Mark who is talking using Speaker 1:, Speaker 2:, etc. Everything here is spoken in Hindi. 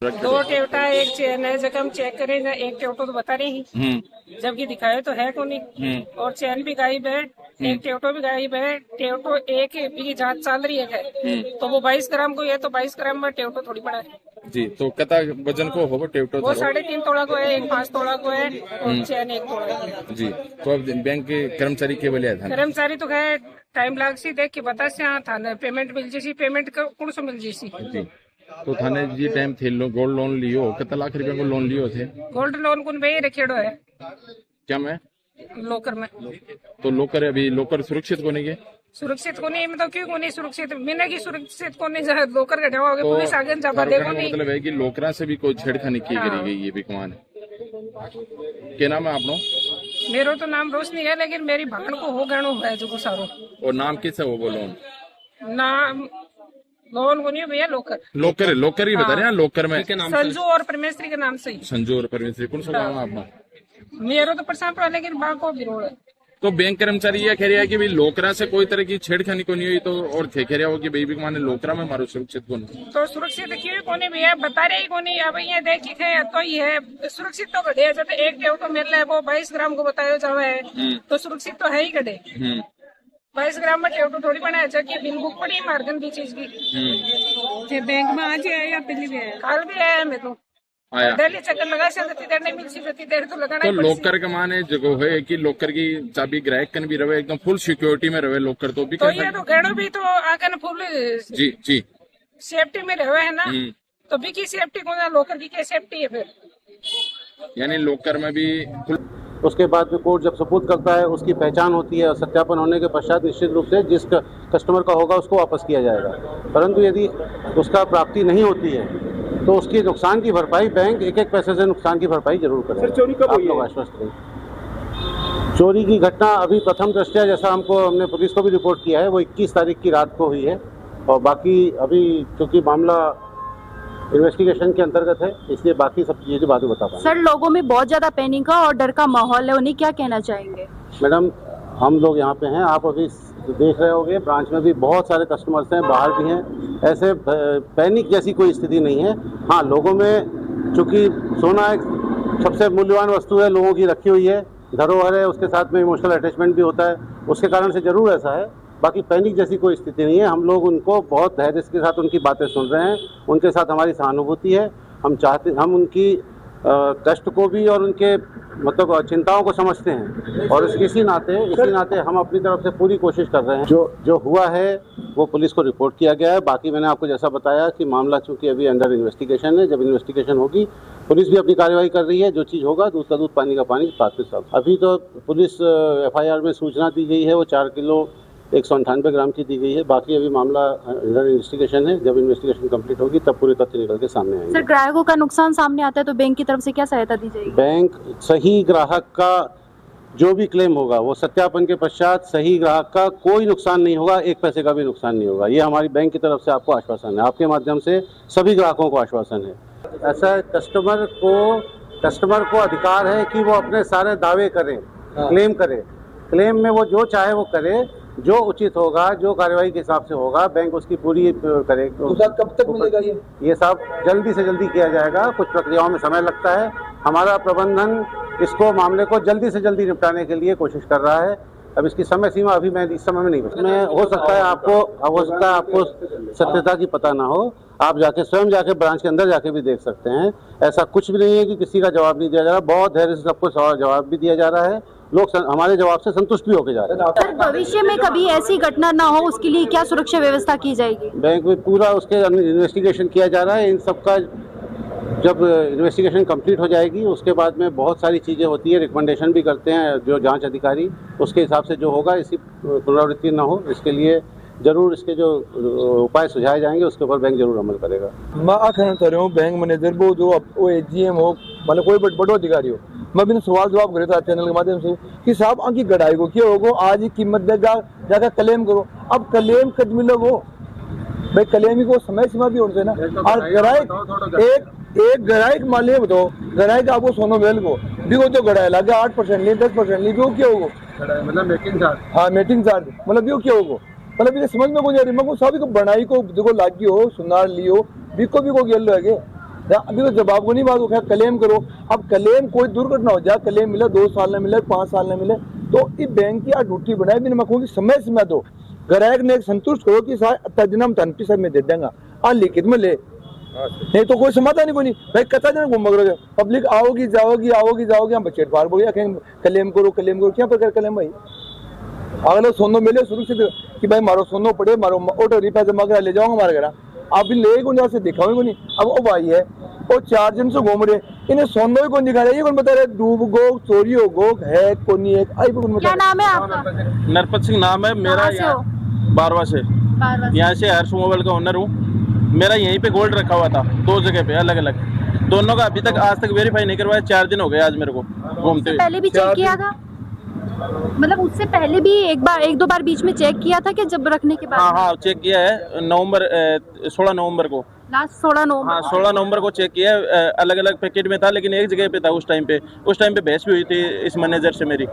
Speaker 1: दो टेवटा एक चेन है, जब हम चेक करें ना एक टेवटो तो बता रही जबकि दिखाए तो है कौन नहीं। और चैन भी गायब है, एक टेवटो भी गायब है। टेवटो एक की जांच चल रही है तो वो 22 ग्राम को है, तो 22 ग्राम में टेवटो थोड़ी बड़ा है
Speaker 2: जी। तो कता वजन को होगा टेवटो?
Speaker 1: वो 3.5 तोला को है, एक 5 तोला को है और चैन 1 तोला है
Speaker 2: जी। तो अब बैंक के कर्मचारी के बोले था,
Speaker 1: कर्मचारी तो है टाइम लाग सी देख के बता से यहाँ थाने पेमेंट मिल जैसी, पेमेंट कौन सो मिल जैसी
Speaker 2: जी। तो थाने जी टाइम थे गोल्ड लोन लियो, कितना लाख रुपए को लोन लियो थे?
Speaker 1: गोल्ड लोन कौन भाई रखेड़ो है
Speaker 2: क्या मैं
Speaker 1: लोकर में।
Speaker 2: तो लोकर अभी लोकर सुरक्षित को नहीं है?
Speaker 1: सुरक्षित को नहीं मतलब क्यों को नहीं सुरक्षित, मैंने की सुरक्षित को नहीं लोकर का ढवा हो गया,
Speaker 2: तो
Speaker 1: पुलिस आगे जापा देखो नहीं।
Speaker 2: मतलब है कि लोकरा से भी कोई छेड़खानी की करी गई है बिकमान? क्या नाम है आपनो?
Speaker 1: मेरो तो नाम रोशनी है, लेकिन मेरी बहन को हो गणो है जो सारो।
Speaker 2: और नाम किस है वो लोन?
Speaker 1: नाम लोन को नहीं भैया लोकर
Speaker 2: लोकर लोकर ही बता रहे हैं। लोकर में
Speaker 1: संजू और परमेश्वरी के नाम से ही।
Speaker 2: संजू और परमेश्वरी कौन सा गाँव है आपका?
Speaker 1: मेरो तो प्रशांत पर, लेकिन बाग को विरोध है।
Speaker 2: तो बैंक कर्मचारी ये कह रहा है कि भाई लोकरा से कोई तरह की छेड़खानी को नहीं हुई, तो और थे कह रहा हो कि भाई माने लोकरा में मारो सुरक्षित कौन?
Speaker 1: तो सुरक्षित क्यों को नहीं भैया बता रहे ही को नहीं। अब ये देखी थे तो ये है सुरक्षित तो घटे, जब एक टेवटो मिल रहा है वो 22 ग्राम को बताया जावे है तो सुरक्षित तो है ही घटे। 22 ग्राम में टेवटो थोड़ी बना है, जबकि बिल बुक पड़ी मार्गन की चीज की। बैंक में आज आया या पहले भी आया? कल भी आया मैं तो
Speaker 2: आया।
Speaker 1: डेली चक्कर लगा से देर नहीं मिल सी देर तो लगाना
Speaker 2: तो
Speaker 1: ही पड़सी।
Speaker 2: लोकर का माने जगह है कि लोकर की चाबी ग्राहक कन भी रहे, एकदम फुल सिक्योरिटी में रहे लोकर, तो भी
Speaker 1: तो ये तो गेड़ो भी तो आकर फुल
Speaker 2: जी जी
Speaker 1: सेफ्टी में रहे है ना, तो भी की सेफ्टी को ना लोकर की क्या सेफ्टी है फिर?
Speaker 2: यानी लोकर में भी
Speaker 3: उसके बाद में कोर्ट जब सबूत करता है उसकी पहचान होती है और सत्यापन होने के पश्चात निश्चित रूप से जिस कस्टमर का होगा उसको वापस किया जाएगा। परंतु यदि उसका प्राप्ति नहीं होती है तो उसकी नुकसान की भरपाई बैंक एक एक पैसे से नुकसान की भरपाई जरूर करेगा।
Speaker 4: चोरी कब
Speaker 3: आप
Speaker 4: हुई
Speaker 3: लोग
Speaker 4: है?
Speaker 3: आश्वस्त रहिए। चोरी की घटना अभी प्रथम दृष्टया जैसा हमने पुलिस को भी रिपोर्ट किया है वो 21 तारीख की रात को हुई है, और बाकी अभी क्योंकि मामला इन्वेस्टिगेशन के अंतर्गत है इसलिए बाकी सब चीजें बाद में बता पाएंगे।
Speaker 5: सर, लोगों में बहुत ज्यादा पैनिक का और डर का माहौल है, उन्हें क्या कहना चाहेंगे?
Speaker 3: मैडम, हम लोग यहाँ पे हैं, आप अभी देख रहे होंगे ब्रांच में भी बहुत सारे कस्टमर्स हैं, बाहर भी हैं, ऐसे पैनिक जैसी कोई स्थिति नहीं है। हाँ, लोगों में चूंकि सोना एक सबसे मूल्यवान वस्तु है, लोगों की रखी हुई है, धरोहर है, उसके साथ में इमोशनल अटैचमेंट भी होता है, उसके कारण से जरूर ऐसा है। बाकी पैनिक जैसी कोई स्थिति नहीं है। हम लोग उनको बहुत धैर्य के साथ उनकी बातें सुन रहे हैं, उनके साथ हमारी सहानुभूति है। हम उनकी कष्ट को भी और उनके मतलब चिंताओं को समझते हैं, और इसी नाते हम अपनी तरफ से पूरी कोशिश कर रहे हैं। जो हुआ है वो पुलिस को रिपोर्ट किया गया है। बाकी मैंने आपको जैसा बताया कि मामला चूंकि अभी अंडर इन्वेस्टिगेशन है, जब इन्वेस्टिगेशन होगी पुलिस भी अपनी कार्रवाई कर रही है। जो चीज़ होगा दूध का दूध पानी का पानी, बात सब। अभी तो पुलिस FIR में सूचना दी गई है, वो 4 किलो 198 ग्राम की दी गई है। बाकी अभी मामला अंडर इन्वेस्टिगेशन है, जब इन्वेस्टिगेशन कंप्लीट होगी तब पूरे तथ्य निकल के सामने आएंगे।
Speaker 5: सर, ग्राहकों का नुकसान सामने आता है तो बैंक की तरफ से क्या सहायता दी जाएगी?
Speaker 3: बैंक सही ग्राहक का जो भी क्लेम होगा वो सत्यापन के पश्चात सही ग्राहक का कोई नुकसान नहीं होगा, एक पैसे का भी नुकसान नहीं होगा। ये हमारी बैंक की तरफ से आपको आश्वासन है, आपके माध्यम से सभी ग्राहकों को आश्वासन है। ऐसा कस्टमर को अधिकार है कि वो अपने सारे दावे करें, क्लेम करे। क्लेम में वो जो चाहे वो करे, जो उचित होगा, जो कार्रवाई के हिसाब से होगा, बैंक उसकी पूरी करे।
Speaker 4: कब तक मिलेगा
Speaker 3: ये सब जल्दी से जल्दी किया जाएगा। कुछ प्रक्रियाओं में समय लगता है। हमारा प्रबंधन इसको मामले को जल्दी से जल्दी निपटाने के लिए कोशिश कर रहा है। अब इसकी समय सीमा अभी मैं इस समय में नहीं बता। हो सकता है आपको सत्यता की पता ना हो, आप स्वयं जाके ब्रांच के अंदर जाके भी देख सकते हैं। ऐसा कुछ भी नहीं है कि किसी का जवाब नहीं दिया जा रहा। बहुत धैर्य से सबको जवाब भी दिया जा रहा है। लोग हमारे जवाब से संतुष्ट भी होकर जा रहे हैं।
Speaker 5: सर, भविष्य में कभी ऐसी घटना ना हो उसके लिए क्या सुरक्षा व्यवस्था की जाएगी? बैंक
Speaker 3: में पूरा उसके इन्वेस्टिगेशन किया जा रहा है। इन सब का जब इन्वेस्टिगेशन कंप्लीट हो जाएगी उसके बाद में बहुत सारी चीज़ें होती है, रिकमेंडेशन भी करते हैं जो जांच अधिकारी, उसके हिसाब से जो होगा इसी पुनरावृत्ति ना हो इसके लिए जरूर इसके जो उपाय सुझाए जाएंगे उसके ऊपर बैंक जरूर अमल करेगा।
Speaker 4: मैं आखिर चाह हूँ बैंक मैनेजर वो जो AGM हो मतलब कोई बड़ो अधिकारी हो, मैं भी सवाल जवाब करे था चैनल के माध्यम से कि साहब आंकी गढ़ाई को क्या होगा, आज ही कीमत देगा जाकर क्लेम करो। अब क्लेम कद मिलोगो भाई, क्लेम ही को समय सीमा भी होना चाहिए ना। और ग्राहक एक ग्राहक मान लिया बताओ, ग्राहक आपको सोनो बेल को भी वो तो गढ़ाई लगे 8% ली 10% ली, वो क्या होगा
Speaker 3: मतलब मेकिंग चार्ज।
Speaker 4: हाँ, मेकिंग चार्ज मतलब वो क्या होगा, मतलब ये समझ में को जा रही। मैं को सभी को बनाई को देखो लागी हो सुनार लियो भी को गेल लगे अभी तो जवाब को नहीं बात हो, क्लेम करो। अब क्लेम कोई दुर्घटना हो जाए, क्लेम मिले 2 साल न मिले 5 साल न मिले, तो इस बैंक की ड्यूटी बनाए भी मैं कहूँगी समय समय दो, ग्राहक ने संतुष्ट करो कि तजनम तनपी सब में दे देंगे, लिखित में ले, नहीं तो कोई समाधान नहीं भाई। कता दिन घूम मगर पब्लिक आओगी जाओगी हम बच्चे फाड़ बोलिए क्लेम करो क्या प्रकार क्लेम भाई। अगले सोनो मिले सुरक्षित कि भाई मारो सोनो पड़े, मारो ऑटो रिपेयर जमा करा ले जाओगे हमारे घर, आप भी ले यहाँ से दिखाओगे नहीं। अब वो भाई है वो 4 दिन से घूम रहे, इन्हें सोनो ही कौन दिखा रहा है, ये कौन बता रहे डूब गो चोरी हो गो है कौन नहीं है, आई कौन बता।
Speaker 5: क्या नाम है आपका?
Speaker 6: नरपत सिंह नाम है मेरा, यहाँ बारवा से, यहाँ से हर्ष मोबाइल का ओनर हूँ। मेरा यहीं पे गोल्ड रखा हुआ था 2 जगह पे अलग अलग, दोनों का अभी तक आज तक वेरीफाई नहीं करवाया। 4 दिन हो गए आज मेरे को घूमते हुए।
Speaker 5: पहले भी चेक किया था, मतलब उससे पहले भी एक दो बार बीच में चेक किया था कि जब रखने के बाद?
Speaker 6: हाँ चेक किया है 16 नवंबर को,
Speaker 5: लास्ट 16 नवंबर।
Speaker 6: हाँ 16 नवंबर को चेक किया है। अलग अलग पैकेट में था लेकिन एक जगह पे था उस टाइम पे बहस भी हुई थी इस मैनेजर से मेरी।